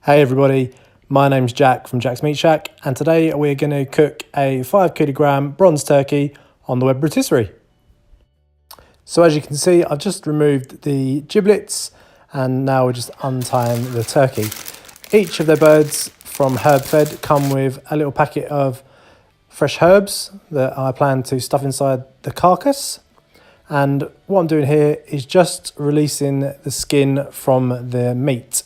Hey everybody, my name's Jack from Jack's Meat Shack, and today we're going to cook a 5 kilogram bronze turkey on the Weber Rotisserie. So as you can see, I've just removed the giblets and now we're just untying the turkey. Each of their birds from Herb Fed come with a little packet of fresh herbs that I plan to stuff inside the carcass. And what I'm doing here is just releasing the skin from the meat.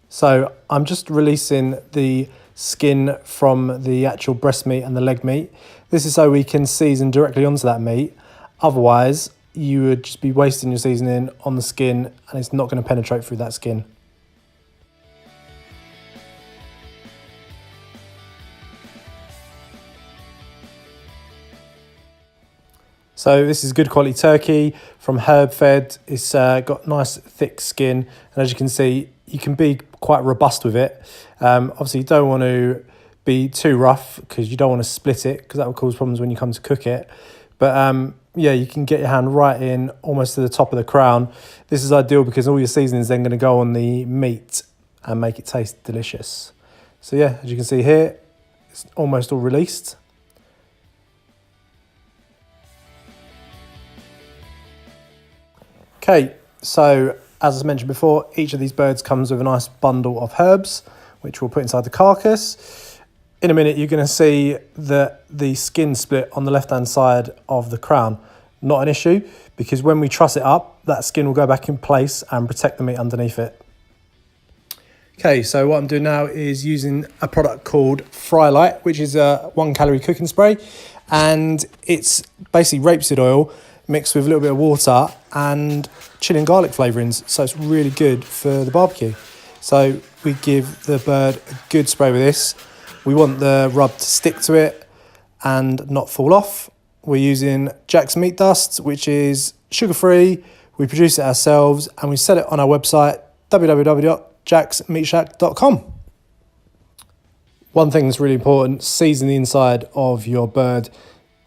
So I'm just releasing the skin from the actual breast meat and the leg meat. This is so we can season directly onto that meat. Otherwise, you would just be wasting your seasoning on the skin and it's not going to penetrate through that skin. So this is good quality turkey from Herb Fed. It's got nice thick skin, and as you can see, you can be quite robust with it. Obviously you don't want to be too rough because you don't want to split it because that will cause problems when you come to cook it. But yeah, you can get your hand right in almost to the top of the crown. This is ideal because all your seasoning is then going to go on the meat and make it taste delicious. So yeah, as you can see here, it's almost all released. Okay, so as I mentioned before, each of these birds comes with a nice bundle of herbs, which we'll put inside the carcass. In a minute, you're going to see that the skin split on the left-hand side of the crown. Not an issue, because when we truss it up, that skin will go back in place and protect the meat underneath it. Okay, so what I'm doing now is using a product called Fry Light, which is a 1-calorie cooking spray. And it's basically rapeseed oil mixed with a little bit of water and chili and garlic flavourings, so it's really good for the barbecue. So we give the bird a good spray with this. We want the rub to stick to it and not fall off. We're using Jack's Meat Dust, which is sugar-free. We produce it ourselves and we sell it on our website, www.jacksmeatshack.com. One thing that's really important, season the inside of your bird.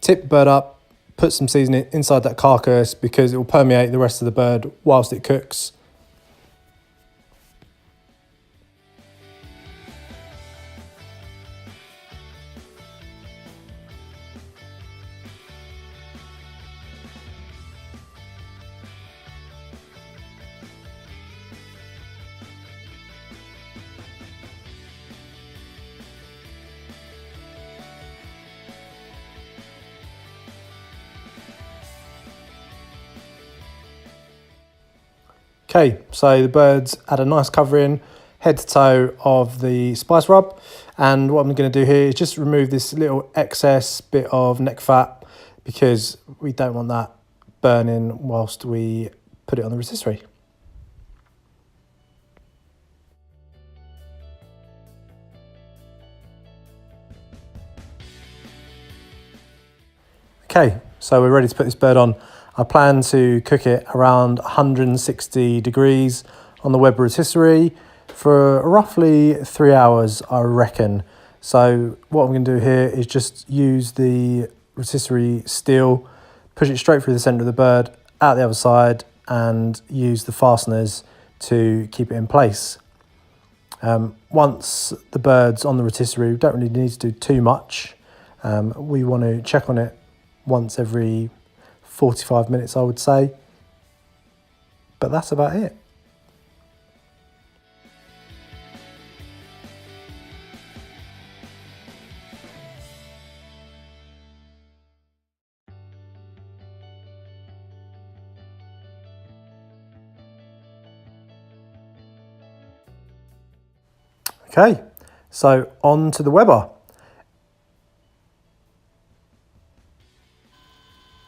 Tip the bird up, put some seasoning inside that carcass because it will permeate the rest of the bird whilst it cooks. Okay, so the birds had a nice covering, head to toe of the spice rub. And what I'm going to do here is just remove this little excess bit of neck fat because we don't want that burning whilst we put it on the rotisserie. Okay, so we're ready to put this bird on. I plan to cook it around 160 degrees on the Weber Rotisserie for roughly 3 hours, I reckon. So what I'm going to do here is just use the rotisserie steel, push it straight through the centre of the bird, out the other side, and use the fasteners to keep it in place. Once the bird's on the rotisserie, we don't really need to do too much. We want to check on it once every 45 minutes, I would say, but that's about it. Okay, so on to the Weber.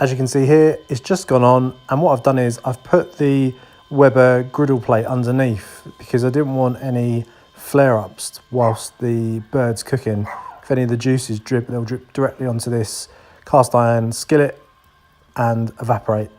As you can see here, it's just gone on, and what I've done is I've put the Weber griddle plate underneath because I didn't want any flare-ups whilst the bird's cooking. If any of the juices drip, they'll drip directly onto this cast iron skillet and evaporate.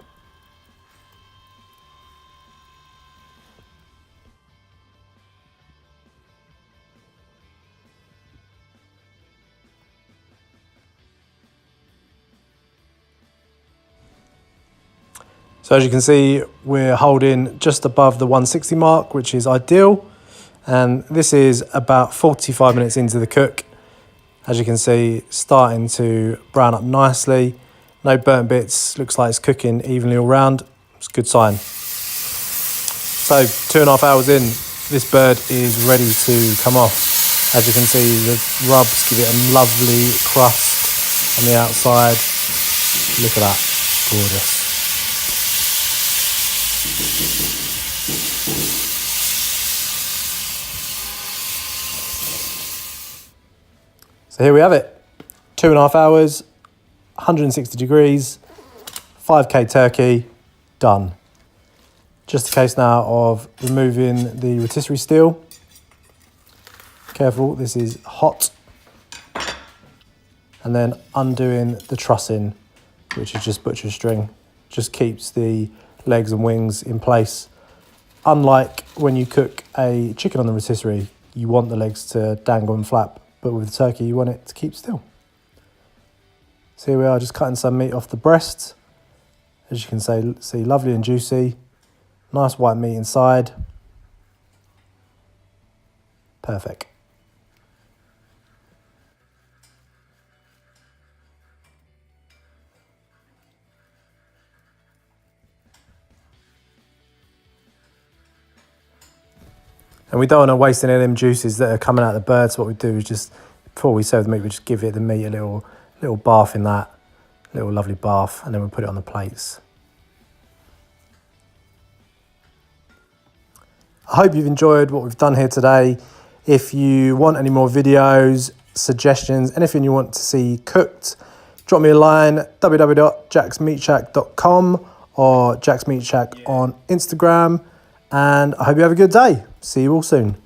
So as you can see, we're holding just above the 160 mark, which is ideal. And this is about 45 minutes into the cook. As you can see, starting to brown up nicely. No burnt bits, looks like it's cooking evenly all round. It's a good sign. So 2.5 hours in, this bird is ready to come off. As you can see, the rubs give it a lovely crust on the outside. Look at that, gorgeous. So here we have it, 2.5 hours, 160 degrees, 5K turkey, done. Just a case now of removing the rotisserie steel. Careful, this is hot. And then undoing the trussing, which is just butcher string. Just keeps the legs and wings in place. Unlike when you cook a chicken on the rotisserie, you want the legs to dangle and flap. But with the turkey, you want it to keep still. So here we are, just cutting some meat off the breast. As you can see, lovely and juicy. Nice white meat inside. Perfect. And we don't want to waste any of them juices that are coming out of the bird. So what we do is just, before we serve the meat, we just give it the meat a little bath in that, little lovely bath, and then we put it on the plates. I hope you've enjoyed what we've done here today. If you want any more videos, suggestions, anything you want to see cooked, drop me a line, www.jacksmeatshack.com or jacksmeatshack on Instagram. And I hope you have a good day. See you all soon.